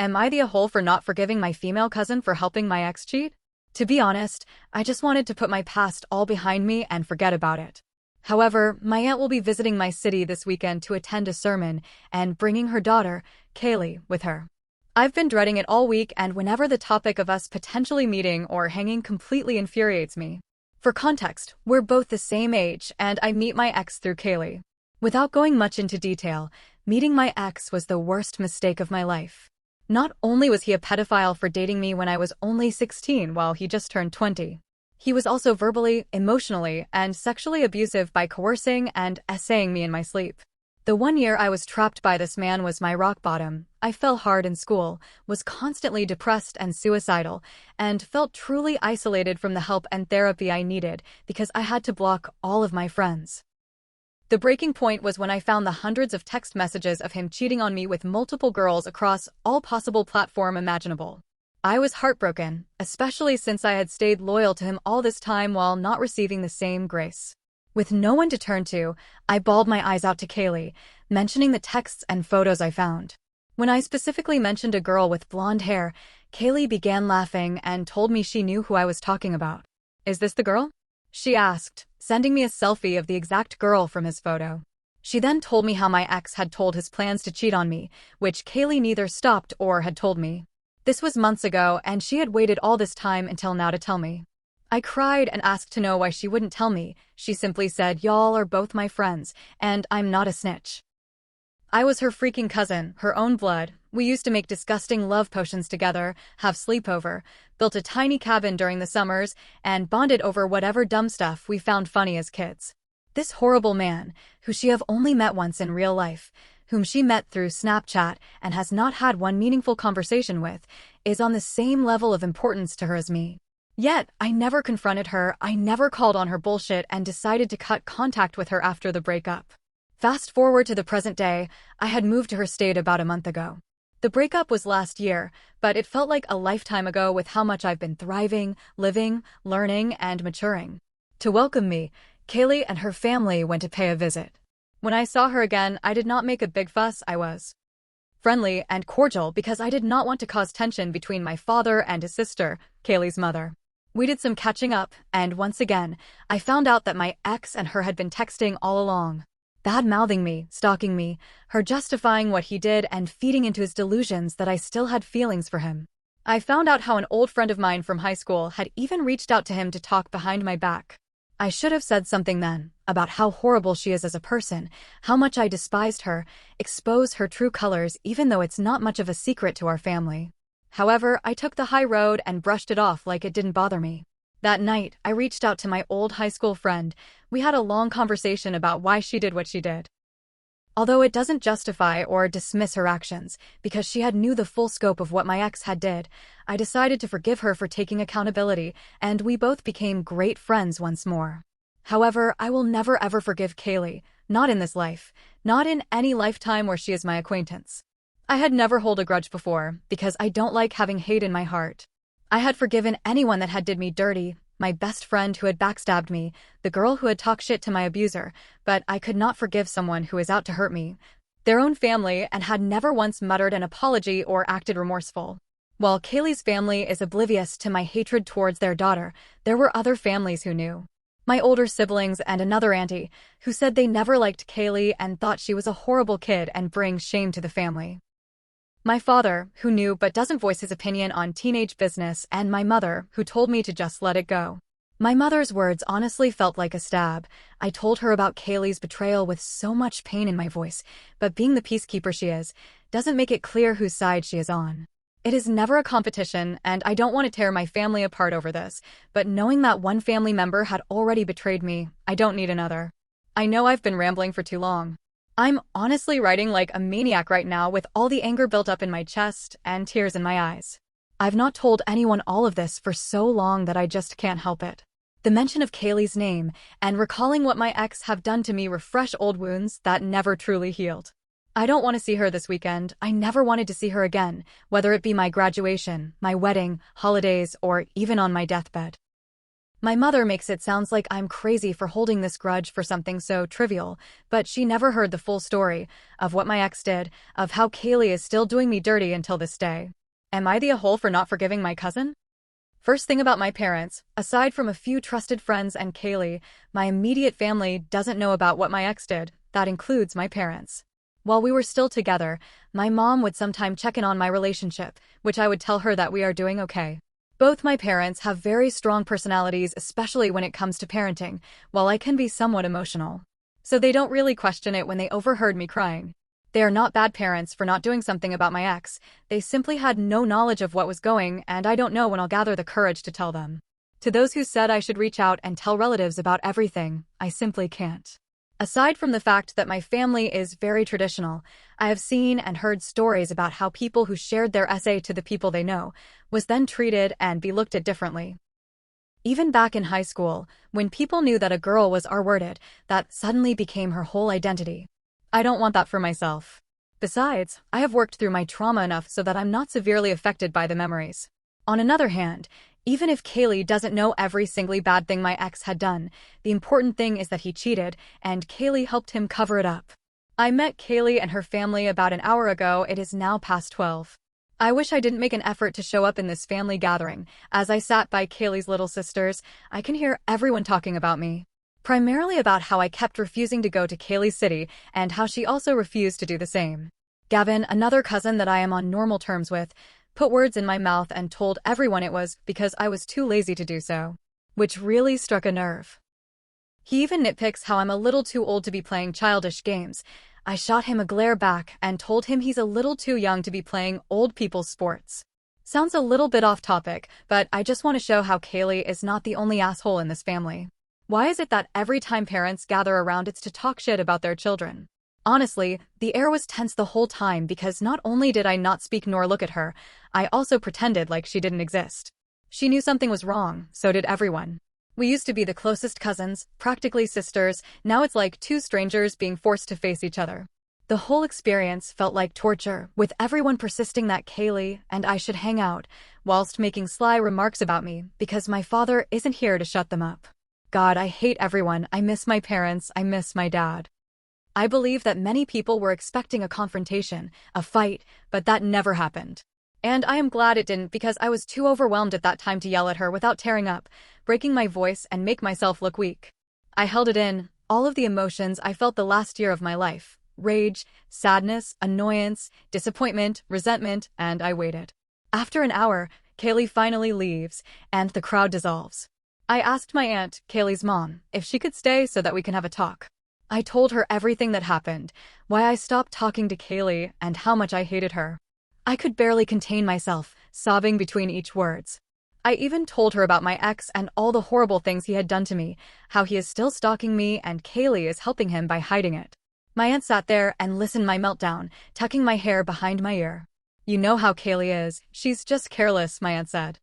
Am I the a-hole for not forgiving my female cousin for helping my ex cheat? To be honest, I just wanted to put my past all behind me and forget about it. However, my aunt will be visiting my city this weekend to attend a sermon and bringing her daughter, Kaylee, with her. I've been dreading it all week, and whenever the topic of us potentially meeting or hanging completely infuriates me. For context, we're both the same age, and I meet my ex through Kaylee. Without going much into detail, meeting my ex was the worst mistake of my life. Not only was he a pedophile for dating me when I was only 16 while he just turned 20, he was also verbally, emotionally, and sexually abusive by coercing and essaying me in my sleep. The 1 year I was trapped by this man was my rock bottom. I fell hard in school, was constantly depressed and suicidal, and felt truly isolated from the help and therapy I needed because I had to block all of my friends. The breaking point was when I found the hundreds of text messages of him cheating on me with multiple girls across all possible platforms imaginable. I was heartbroken, especially since I had stayed loyal to him all this time while not receiving the same grace. With no one to turn to, I bawled my eyes out to Kaylee, mentioning the texts and photos I found. When I specifically mentioned a girl with blonde hair, Kaylee began laughing and told me she knew who I was talking about. "Is this the girl?" she asked, sending me a selfie of the exact girl from his photo. She then told me how my ex had told his plans to cheat on me, which Kaylee neither stopped or had told me. This was months ago, and she had waited all this time until now to tell me. I cried and asked to know why she wouldn't tell me. She simply said, "Y'all are both my friends, and I'm not a snitch." I was her freaking cousin, her own blood. We used to make disgusting love potions together, have sleepover, built a tiny cabin during the summers, and bonded over whatever dumb stuff we found funny as kids. This horrible man, who she have only met once in real life, whom she met through Snapchat and has not had one meaningful conversation with, is on the same level of importance to her as me. Yet, I never confronted her, I never called on her bullshit, and decided to cut contact with her after the breakup. Fast forward to the present day, I had moved to her state about a month ago. The breakup was last year, but it felt like a lifetime ago with how much I've been thriving, living, learning, and maturing. To welcome me, Kaylee and her family went to pay a visit. When I saw her again, I did not make a big fuss. I was friendly and cordial because I did not want to cause tension between my father and his sister, Kaylee's mother. We did some catching up, and once again, I found out that my ex and her had been texting all along. Bad-mouthing me, stalking me, her justifying what he did and feeding into his delusions that I still had feelings for him. I found out how an old friend of mine from high school had even reached out to him to talk behind my back. I should have said something then, about how horrible she is as a person, how much I despised her, expose her true colors even though it's not much of a secret to our family. However, I took the high road and brushed it off like it didn't bother me. That night, I reached out to my old high school friend. We had a long conversation about why she did what she did. Although it doesn't justify or dismiss her actions, because she had knew the full scope of what my ex had did, I decided to forgive her for taking accountability, and we both became great friends once more. However, I will never ever forgive Kaylee, not in this life, not in any lifetime where she is my acquaintance. I had never held a grudge before, because I don't like having hate in my heart. I had forgiven anyone that had did me dirty, my best friend who had backstabbed me, the girl who had talked shit to my abuser, but I could not forgive someone who is out to hurt me, their own family, and had never once muttered an apology or acted remorseful. While Kaylee's family is oblivious to my hatred towards their daughter, there were other families who knew. My older siblings and another auntie, who said they never liked Kaylee and thought she was a horrible kid and bring shame to the family. My father, who knew but doesn't voice his opinion on teenage business, and my mother, who told me to just let it go. My mother's words honestly felt like a stab. I told her about Kaylee's betrayal with so much pain in my voice, but being the peacekeeper she is, doesn't make it clear whose side she is on. It is never a competition, and I don't want to tear my family apart over this, but knowing that one family member had already betrayed me, I don't need another. I know I've been rambling for too long. I'm honestly writing like a maniac right now with all the anger built up in my chest and tears in my eyes. I've not told anyone all of this for so long that I just can't help it. The mention of Kaylee's name and recalling what my ex have done to me refresh old wounds that never truly healed. I don't want to see her this weekend. I never wanted to see her again, whether it be my graduation, my wedding, holidays, or even on my deathbed. My mother makes it sound like I'm crazy for holding this grudge for something so trivial, but she never heard the full story of what my ex did, of how Kaylee is still doing me dirty until this day. Am I the a-hole for not forgiving my cousin? First thing about my parents, aside from a few trusted friends and Kaylee, my immediate family doesn't know about what my ex did. That includes my parents. While we were still together, my mom would sometimes check in on my relationship, which I would tell her that we are doing okay. Both my parents have very strong personalities, especially when it comes to parenting, while I can be somewhat emotional. So they don't really question it when they overheard me crying. They are not bad parents for not doing something about my ex, they simply had no knowledge of what was going, and I don't know when I'll gather the courage to tell them. To those who said I should reach out and tell relatives about everything, I simply can't. Aside from the fact that my family is very traditional, I have seen and heard stories about how people who shared their essay to the people they know was then treated and be looked at differently. Even back in high school, when people knew that a girl was R-worded, that suddenly became her whole identity. I don't want that for myself. Besides, I have worked through my trauma enough so that I'm not severely affected by the memories. On another hand, even if Kaylee doesn't know every single bad thing my ex had done, the important thing is that he cheated, and Kaylee helped him cover it up. I met Kaylee and her family about an hour ago. It is now past 12. I wish I didn't make an effort to show up in this family gathering. As I sat by Kaylee's little sisters, I can hear everyone talking about me. Primarily about how I kept refusing to go to Kaylee's city and how she also refused to do the same. Gavin, another cousin that I am on normal terms with, put words in my mouth and told everyone it was because I was too lazy to do so, which really struck a nerve. He even nitpicks how I'm a little too old to be playing childish games. I shot him a glare back and told him he's a little too young to be playing old people's sports. Sounds a little bit off topic, but I just want to show how Kaylee is not the only asshole in this family. Why is it that every time parents gather around it's to talk shit about their children? Honestly, the air was tense the whole time because not only did I not speak nor look at her, I also pretended like she didn't exist. She knew something was wrong, so did everyone. We used to be the closest cousins, practically sisters, now it's like two strangers being forced to face each other. The whole experience felt like torture, with everyone persisting that Kaylee and I should hang out, whilst making sly remarks about me because my father isn't here to shut them up. God, I hate everyone. I miss my parents. I miss my dad. I believe that many people were expecting a confrontation, a fight, but that never happened. And I am glad it didn't because I was too overwhelmed at that time to yell at her without tearing up, breaking my voice and make myself look weak. I held it in, all of the emotions I felt the last year of my life. Rage, sadness, annoyance, disappointment, resentment, and I waited. After an hour, Kaylee finally leaves, and the crowd dissolves. I asked my aunt, Kaylee's mom, if she could stay so that we can have a talk. I told her everything that happened, why I stopped talking to Kaylee, and how much I hated her. I could barely contain myself, sobbing between each words. I even told her about my ex and all the horrible things he had done to me, how he is still stalking me and Kaylee is helping him by hiding it. My aunt sat there and listened my meltdown, tucking my hair behind my ear. You know how Kaylee is, she's just careless, my aunt said.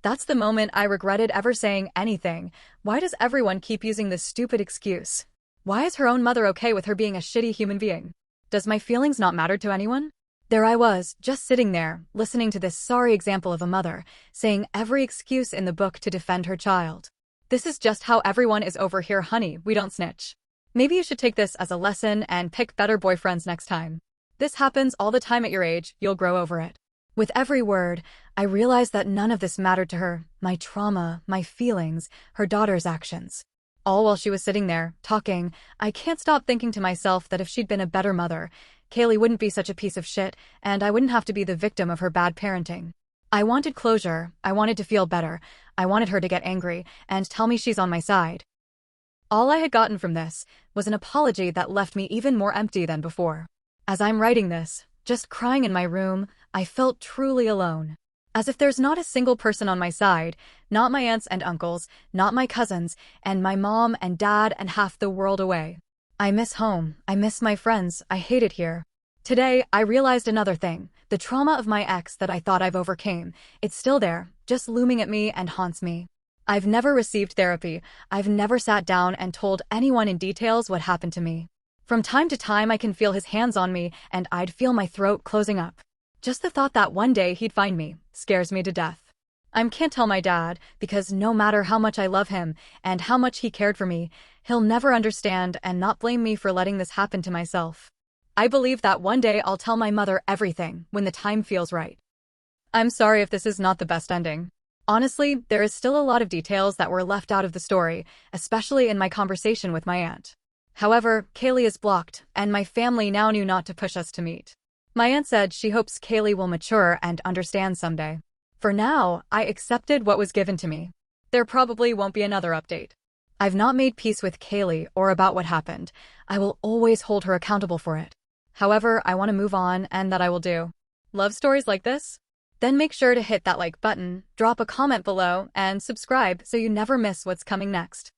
That's the moment I regretted ever saying anything. Why does everyone keep using this stupid excuse? Why is her own mother okay with her being a shitty human being? Does my feelings not matter to anyone? There I was, just sitting there, listening to this sorry example of a mother, saying every excuse in the book to defend her child. This is just how everyone is over here, honey, we don't snitch. Maybe you should take this as a lesson and pick better boyfriends next time. This happens all the time at your age, you'll grow over it. With every word, I realized that none of this mattered to her, my trauma, my feelings, her daughter's actions. All while she was sitting there, talking, I can't stop thinking to myself that if she'd been a better mother, Kaylee wouldn't be such a piece of shit, and I wouldn't have to be the victim of her bad parenting. I wanted closure, I wanted to feel better, I wanted her to get angry, and tell me she's on my side. All I had gotten from this was an apology that left me even more empty than before. As I'm writing this, just crying in my room, I felt truly alone. As if there's not a single person on my side, not my aunts and uncles, not my cousins, and my mom and dad and half the world away. I miss home, I miss my friends, I hate it here. Today, I realized another thing, the trauma of my ex that I thought I've overcame, it's still there, just looming at me and haunts me. I've never received therapy, I've never sat down and told anyone in details what happened to me. From time to time I can feel his hands on me and I'd feel my throat closing up. Just the thought that one day he'd find me scares me to death. I can't tell my dad because no matter how much I love him and how much he cared for me, he'll never understand and not blame me for letting this happen to myself. I believe that one day I'll tell my mother everything when the time feels right. I'm sorry if this is not the best ending. Honestly, there is still a lot of details that were left out of the story, especially in my conversation with my aunt. However, Kaylee is blocked, and my family now knew not to push us to meet. My aunt said she hopes Kaylee will mature and understand someday. For now, I accepted what was given to me. There probably won't be another update. I've not made peace with Kaylee or about what happened. I will always hold her accountable for it. However, I want to move on, and that I will do. Love stories like this? Then make sure to hit that like button, drop a comment below, and subscribe so you never miss what's coming next.